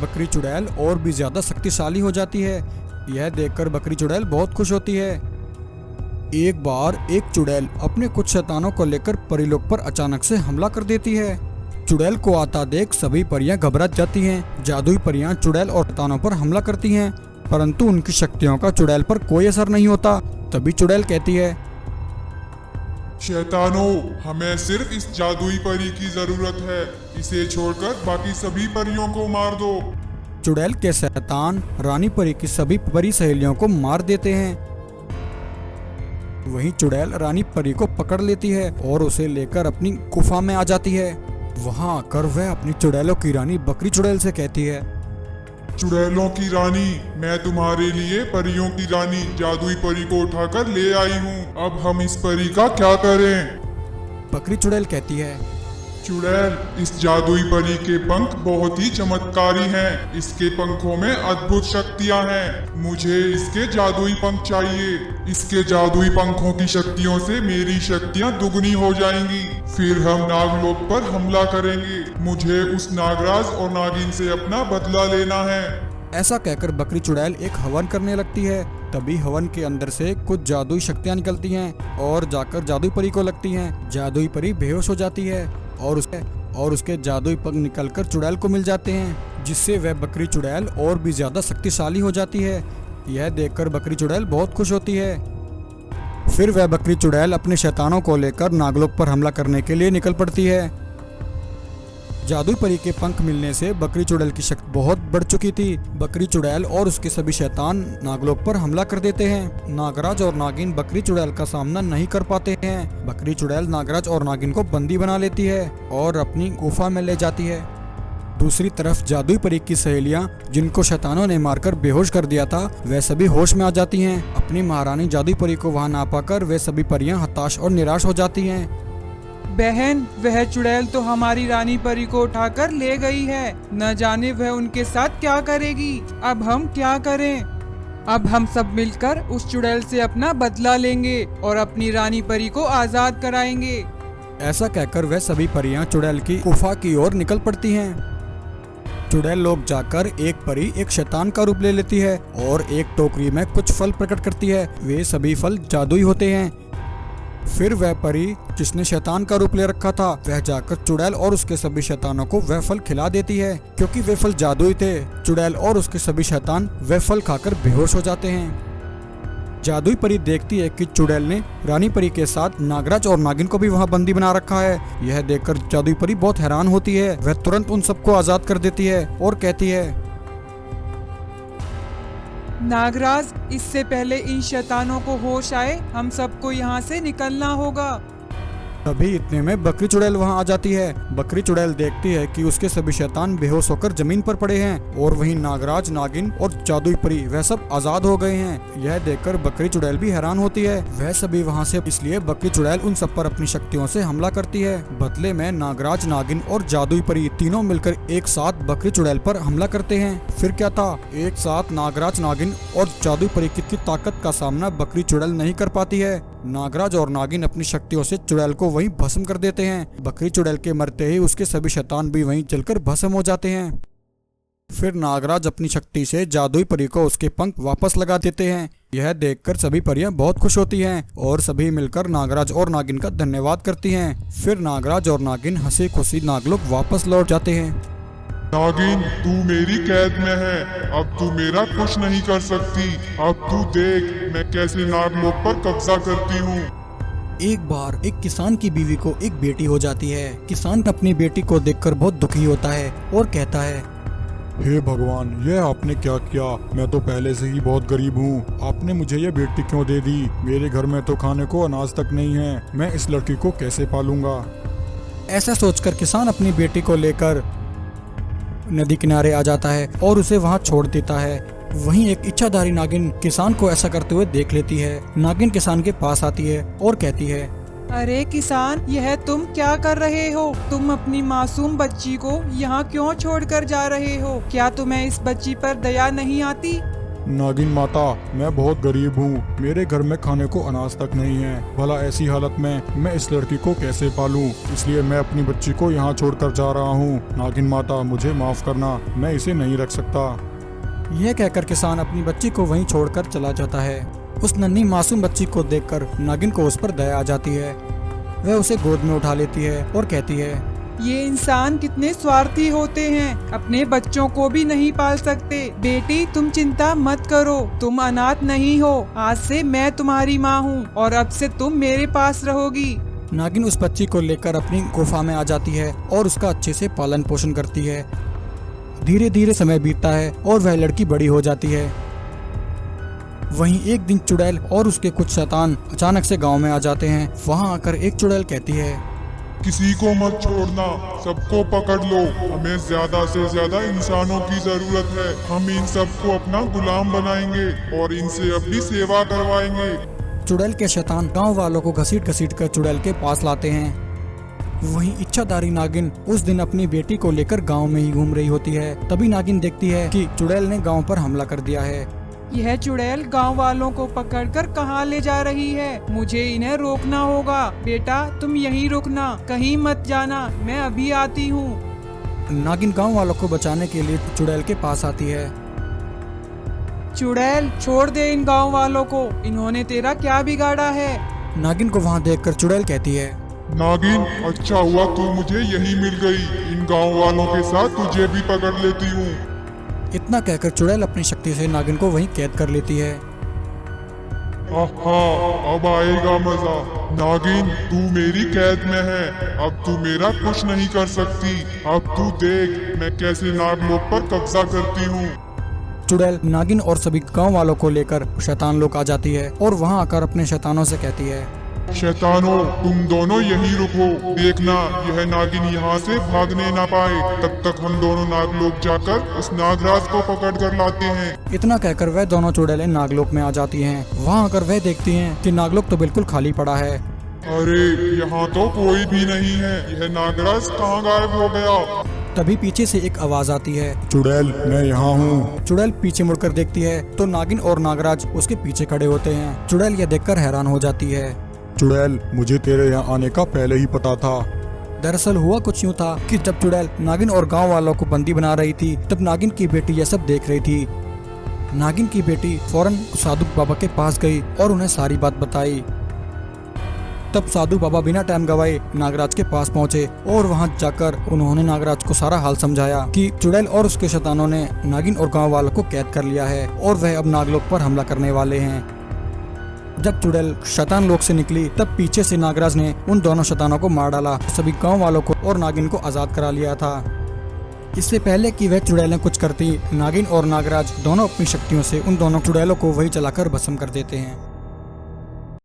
बकरी चुड़ैल और भी ज्यादा शक्तिशाली हो जाती है। यह देखकर बकरी चुड़ैल बहुत खुश होती है। एक बार एक चुड़ैल अपने कुछ शैतानों को लेकर परीलोक पर अचानक से हमला कर देती है। चुड़ैल को आता देख सभी परियां घबरा जाती हैं। जादुई परियां चुड़ैल और शैतानों पर हमला करती हैं, परंतु उनकी शक्तियों का चुड़ैल पर कोई असर नहीं होता। तभी चुड़ैल कहती है, शैतानों, हमें सिर्फ इस जादुई परी की जरूरत है। इसे छोड़कर बाकी सभी परियों को मार दो। चुड़ैल के शैतान रानी परी की सभी परी सहेलियों को मार देते हैं। वहीं चुड़ैल रानी परी को पकड़ लेती है और उसे लेकर अपनी गुफा में आ जाती है। वहां आकर वह अपनी चुड़ैलों की रानी बकरी चुड़ैल से कहती है, चुड़ैलों की रानी, मैं तुम्हारे लिए परियों की रानी जादुई परी को उठाकर ले आई हूँ। अब हम इस परी का क्या करें? बकरी चुड़ैल कहती है, चुड़ैल, इस जादुई परी के पंख बहुत ही चमत्कारी हैं। इसके पंखों में अद्भुत शक्तियां हैं। मुझे इसके जादुई पंख चाहिए। इसके जादुई पंखों की शक्तियों से मेरी शक्तियां दुगनी हो जाएंगी। फिर हम नागलोक पर हमला करेंगे। मुझे उस नागराज और नागिन से अपना बदला लेना है। ऐसा कहकर बकरी चुड़ैल एक हवन करने लगती है। तभी हवन के अंदर से कुछ जादुई शक्तियां निकलती हैं और जाकर जादुई परी को लगती हैं। जादुई परी बेहोश हो जाती है और उसके जादुई पंख निकलकर चुड़ैल को मिल जाते हैं, जिससे वह बकरी चुड़ैल और भी ज्यादा शक्तिशाली हो जाती है। यह देखकर बकरी चुड़ैल बहुत खुश होती है। फिर वह बकरी चुड़ैल अपने शैतानों को लेकर नागलोक पर हमला करने के लिए निकल पड़ती है। जादुई परी के पंख मिलने से बकरी चुड़ैल की शक्ति बहुत बढ़ चुकी थी। बकरी चुड़ैल और उसके सभी शैतान नागलोक पर हमला कर देते हैं। नागराज और नागिन बकरी चुड़ैल का सामना नहीं कर पाते हैं। बकरी चुड़ैल नागराज और नागिन को बंदी बना लेती है और अपनी गुफा में ले जाती है। दूसरी तरफ जादुई परी की सहेलियां, जिनको शैतानों ने मारकर बेहोश कर दिया था, वह सभी होश में आ जाती हैं। अपनी महारानी जादुई परी को वहां ना पाकर वे सभी परियां हताश और निराश हो जाती हैं। बहन, वह चुड़ैल तो हमारी रानी परी को उठाकर ले गई है। न जाने वह उनके साथ क्या करेगी। अब हम क्या करें? अब हम सब मिलकर उस चुड़ैल से अपना बदला लेंगे और अपनी रानी परी को आजाद कराएंगे। ऐसा कहकर वह सभी परियां चुड़ैल की गुफा की ओर निकल पड़ती हैं। चुड़ैल लोग जाकर एक परी एक शैतान का रूप ले लेती है और एक टोकरी में कुछ फल प्रकट करती है। वे सभी फल जादुई होते हैं। फिर वह परी जिसने शैतान का रूप ले रखा था, वह जाकर चुड़ैल और उसके सभी शैतानों को वह फल खिला देती है। क्योंकि वे फल जादुई थे, चुड़ैल और उसके सभी शैतान वह फल खाकर बेहोश हो जाते हैं। जादुई परी देखती है कि चुड़ैल ने रानी परी के साथ नागराज और नागिन को भी वहां बंदी बना रखा है। यह देखकर जादुई परी बहुत हैरान होती है। वह तुरंत उन सबको आजाद कर देती है और कहती है, नागराज, इससे पहले इन शैतानों को होश आए, हम सबको यहाँ से निकलना होगा। तभी इतने में बकरी चुड़ैल वहां आ जाती है। बकरी चुड़ैल देखती है कि उसके सभी शैतान बेहोश होकर जमीन पर पड़े हैं और वहीं नागराज, नागिन और जादुई परी वह सब आजाद हो गए हैं। यह देखकर बकरी चुड़ैल भी हैरान होती है। वह सभी वहां से इसलिए बकरी चुड़ैल उन सब पर अपनी शक्तियों से हमला करती है। बदले में नागराज, नागिन और जादुई परी तीनों मिलकर एक साथ बकरी चुड़ैल पर हमला करते हैं। फिर क्या था, एक साथ नागराज, नागिन और जादुई परी की ताकत का सामना बकरी चुड़ैल नहीं कर पाती है। नागराज और नागिन अपनी शक्तियों से चुड़ैल को वहीं भस्म कर देते हैं। बकरी चुड़ैल के मरते ही उसके सभी शैतान भी वहीं जलकर भस्म हो जाते हैं। फिर नागराज अपनी शक्ति से जादुई परी को उसके पंख वापस लगा देते हैं। यह देखकर सभी परियां बहुत खुश होती हैं और सभी मिलकर नागराज और नागिन का धन्यवाद करती हैं। फिर नागराज और नागिन हंसी खुशी नागलोक वापस लौट जाते हैं। नागिन, तू मेरी कैद में है। अब तू मेरा कुछ नहीं कर सकती। अब तू देख मैं कैसे नागलोक पर कब्जा करती हूँ। एक बार एक किसान की बीवी को एक बेटी हो जाती है। किसान अपनी बेटी को देखकर बहुत दुखी होता है और कहता है, हे भगवान, यह आपने क्या किया? मैं तो पहले से ही बहुत गरीब हूँ। आपने मुझे यह बेटी क्यों दे दी? मेरे घर में तो खाने को अनाज तक नहीं है। मैं इस लड़की को कैसे पालूंगा? ऐसा सोचकर किसान अपनी बेटी को लेकर नदी किनारे आ जाता है और उसे वहां छोड़ देता है। वहीं एक इच्छाधारी नागिन किसान को ऐसा करते हुए देख लेती है। नागिन किसान के पास आती है और कहती है, अरे किसान, यह तुम क्या कर रहे हो? तुम अपनी मासूम बच्ची को यहाँ क्यों छोड़कर जा रहे हो? क्या तुम्हें इस बच्ची पर दया नहीं आती? नागिन माता, मैं बहुत गरीब हूँ, मेरे घर में खाने को अनाज तक नहीं है। भला ऐसी हालत में मैं इस लड़की को कैसे पालूं? इसलिए मैं अपनी बच्ची को यहाँ छोड़कर जा रहा हूँ। नागिन माता, मुझे माफ करना, मैं इसे नहीं रख सकता। यह कहकर किसान अपनी बच्ची को वहीं छोड़कर चला जाता है। उस नन्ही मासूम बच्ची को देखकर नागिन को उस पर दया आ जाती है। वह उसे गोद में उठा लेती है और कहती है, ये इंसान कितने स्वार्थी होते हैं, अपने बच्चों को भी नहीं पाल सकते। बेटी तुम चिंता मत करो, तुम अनाथ नहीं हो। आज से मैं तुम्हारी माँ हूँ और अब से तुम मेरे पास रहोगी। नागिन उस बच्ची को लेकर अपनी गुफा में आ जाती है और उसका अच्छे से पालन पोषण करती है। धीरे धीरे समय बीतता है और वह लड़की बड़ी हो जाती है। वहीं एक दिन चुड़ैल और उसके कुछ शैतान अचानक से गांव में आ जाते हैं। वहां आकर एक चुड़ैल कहती है, किसी को मत छोड़ना, सबको पकड़ लो। हमें ज्यादा से ज्यादा इंसानों की जरूरत है। हम इन सबको अपना गुलाम बनाएंगे और इनसे अपनी सेवा करवाएंगे। चुड़ैल के शैतान गांव वालों को घसीट घसीट कर चुड़ैल के पास लाते हैं। वहीं इच्छाधारी नागिन उस दिन अपनी बेटी को लेकर गांव में ही घूम रही होती है। तभी नागिन देखती है कि चुड़ैल ने गांव पर हमला कर दिया है। यह चुड़ैल गांव वालों को पकड़कर कहाँ ले जा रही है? मुझे इन्हें रोकना होगा। बेटा तुम यहीं रुकना, कहीं मत जाना, मैं अभी आती हूँ। नागिन गांव वालों को बचाने के लिए चुड़ैल के पास आती है। चुड़ैल छोड़ दे इन गांव वालों को, इन्होंने तेरा क्या बिगाड़ा है? नागिन को वहां देखकर चुड़ैल कहती है, नागिन, अच्छा हुआ तू मुझे यहीं मिल गई। इन गांव वालों के साथ तुझे भी पकड़ लेती हूँ। इतना कहकर चुड़ैल अपनी शक्ति से नागिन को वहीं कैद कर लेती है। आहा, अब आएगा मजा। नागिन, तू मेरी कैद में है, अब तू मेरा कुछ नहीं कर सकती। अब तू देख मैं कैसे नागलोक पर कब्जा करती हूँ। चुड़ैल नागिन और सभी गांव वालों को लेकर शैतान लोक आ जाती है और वहां आकर अपने शैतानों से कहती है, शैतानों, तुम दोनों यहीं रुको। देखना यह नागिन यहाँ से भागने ना पाए। तब तक हम दोनों नागलोक जाकर उस नागराज को पकड़ कर लाते हैं। इतना कहकर वह दोनों चुड़ैलें नागलोक में आ जाती हैं। वहां आकर वह देखती हैं कि नागलोक तो बिल्कुल खाली पड़ा है। अरे, यहाँ तो कोई भी नहीं है। यह नागराज कहाँ गायब हो गया? तभी पीछे से एक आवाज आती है, चुड़ैल, मैं यहाँ हूँ। चुड़ैल पीछे मुड़कर देखती है तो नागिन और नागराज उसके पीछे खड़े होते हैं। चुड़ैल यह देखकर हैरान हो जाती है। चुड़ैल, मुझे तेरे यहाँ आने का पहले ही पता था। दरअसल हुआ कुछ यूँ था कि जब चुड़ैल नागिन और गांव वालों को बंदी बना रही थी, तब नागिन की बेटी यह सब देख रही थी। नागिन की बेटी फौरन साधु बाबा के पास गई और उन्हें सारी बात बताई। तब साधु बाबा बिना टाइम गवाए नागराज के पास पहुंचे और वहां जाकर उन्होंने नागराज को सारा हाल समझाया कि चुड़ैल और उसके शैतानों ने नागिन और गांव वालों को कैद कर लिया है और वह अब नागलोक पर हमला करने वाले हैं। जब चुड़ैल शैतान लोक से निकली तब पीछे से नागराज ने उन दोनों शैतानों को मार डाला। सभी गांव वालों को और नागिन को आजाद करा लिया था। इससे पहले कि वह चुड़ैलें कुछ करती, नागिन और नागराज दोनों अपनी शक्तियों से उन दोनों चुड़ैलों को वही चलाकर भस्म कर देते हैं।